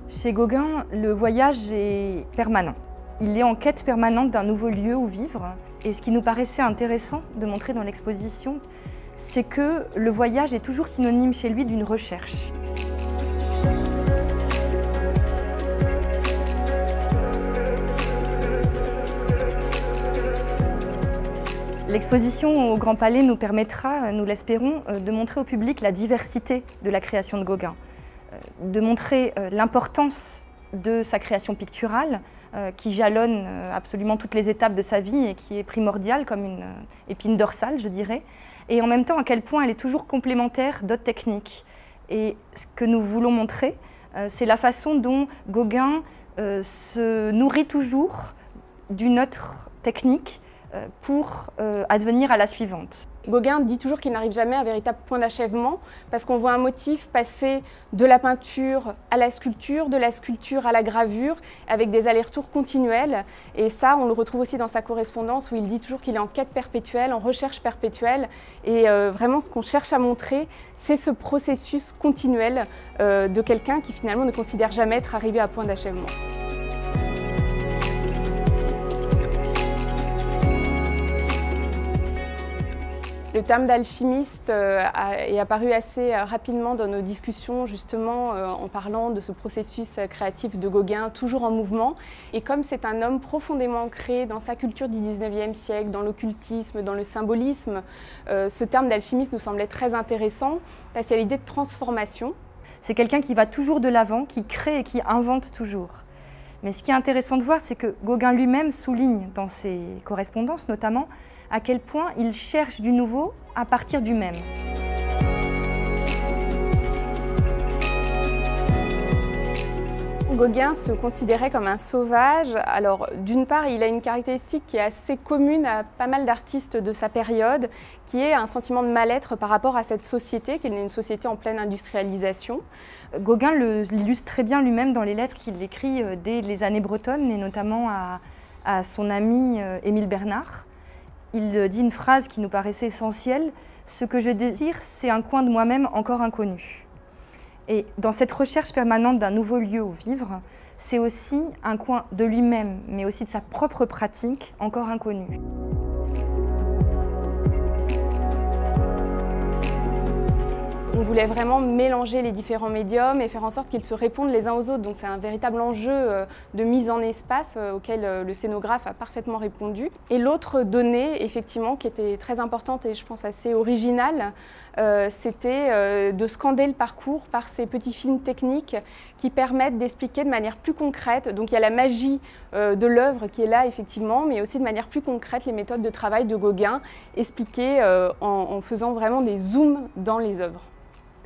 Chez Gauguin, le voyage est permanent. Il est en quête permanente d'un nouveau lieu où vivre. Et ce qui nous paraissait intéressant de montrer dans l'exposition, c'est que le voyage est toujours synonyme chez lui d'une recherche. L'exposition au Grand Palais nous permettra, nous l'espérons, de montrer au public la diversité de la création de Gauguin, de montrer l'importance de sa création picturale, qui jalonne absolument toutes les étapes de sa vie et qui est primordiale comme une épine dorsale, je dirais, et en même temps à quel point elle est toujours complémentaire d'autres techniques. Et ce que nous voulons montrer, c'est la façon dont Gauguin se nourrit toujours d'une autre technique pour advenir à la suivante. Gauguin dit toujours qu'il n'arrive jamais à un véritable point d'achèvement parce qu'on voit un motif passer de la peinture à la sculpture, de la sculpture à la gravure, avec des allers-retours continuels. Et ça, on le retrouve aussi dans sa correspondance où il dit toujours qu'il est en quête perpétuelle, en recherche perpétuelle. Et vraiment, ce qu'on cherche à montrer, c'est ce processus continuel de quelqu'un qui finalement ne considère jamais être arrivé à point d'achèvement. Le terme d'alchimiste est apparu assez rapidement dans nos discussions, justement en parlant de ce processus créatif de Gauguin, toujours en mouvement. Et comme c'est un homme profondément ancré dans sa culture du 19e siècle, dans l'occultisme, dans le symbolisme, ce terme d'alchimiste nous semblait très intéressant parce qu'il y a l'idée de transformation. C'est quelqu'un qui va toujours de l'avant, qui crée et qui invente toujours. Mais ce qui est intéressant de voir, c'est que Gauguin lui-même souligne dans ses correspondances notamment à quel point il cherche du nouveau à partir du même. Gauguin se considérait comme un sauvage. Alors, d'une part, il a une caractéristique qui est assez commune à pas mal d'artistes de sa période, qui est un sentiment de mal-être par rapport à cette société, qui est une société en pleine industrialisation. Gauguin l'illustre très bien lui-même dans les lettres qu'il écrit dès les années bretonnes, et notamment à son ami Émile Bernard. Il dit une phrase qui nous paraissait essentielle, « Ce que je désire, c'est un coin de moi-même encore inconnu ». Et dans cette recherche permanente d'un nouveau lieu où vivre, c'est aussi un coin de lui-même, mais aussi de sa propre pratique encore inconnue. On voulait vraiment mélanger les différents médiums et faire en sorte qu'ils se répondent les uns aux autres. Donc c'est un véritable enjeu de mise en espace auquel le scénographe a parfaitement répondu. Et l'autre donnée, effectivement, qui était très importante et je pense assez originale, c'était de scander le parcours par ces petits films techniques qui permettent d'expliquer de manière plus concrète. Donc il y a la magie de l'œuvre qui est là, effectivement, mais aussi de manière plus concrète les méthodes de travail de Gauguin, expliquées en faisant vraiment des zooms dans les œuvres.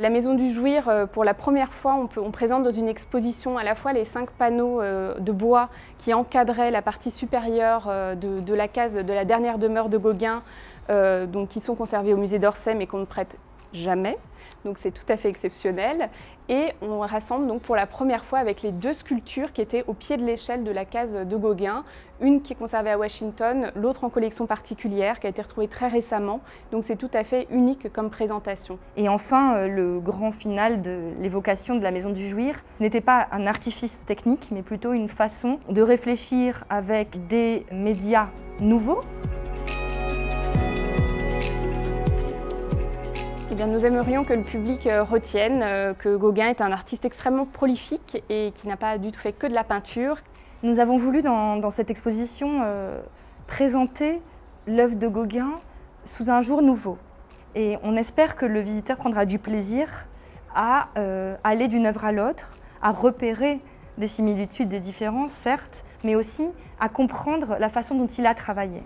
La Maison du Jouir, pour la première fois, on présente dans une exposition à la fois les 5 panneaux de bois qui encadraient la partie supérieure de la case de la dernière demeure de Gauguin, donc qui sont conservés au musée d'Orsay mais qu'on ne prête jamais. Donc c'est tout à fait exceptionnel. Et on rassemble donc pour la première fois avec les 2 sculptures qui étaient au pied de l'échelle de la case de Gauguin, une qui est conservée à Washington, l'autre en collection particulière qui a été retrouvée très récemment. Donc c'est tout à fait unique comme présentation. Et enfin, le grand final de l'évocation de la Maison du Jouir n'était pas un artifice technique, mais plutôt une façon de réfléchir avec des médias nouveaux. Eh bien, nous aimerions que le public retienne que Gauguin est un artiste extrêmement prolifique et qui n'a pas du tout fait que de la peinture. Nous avons voulu dans cette exposition présenter l'œuvre de Gauguin sous un jour nouveau. Et on espère que le visiteur prendra du plaisir à aller d'une œuvre à l'autre, à repérer des similitudes, des différences, certes, mais aussi à comprendre la façon dont il a travaillé.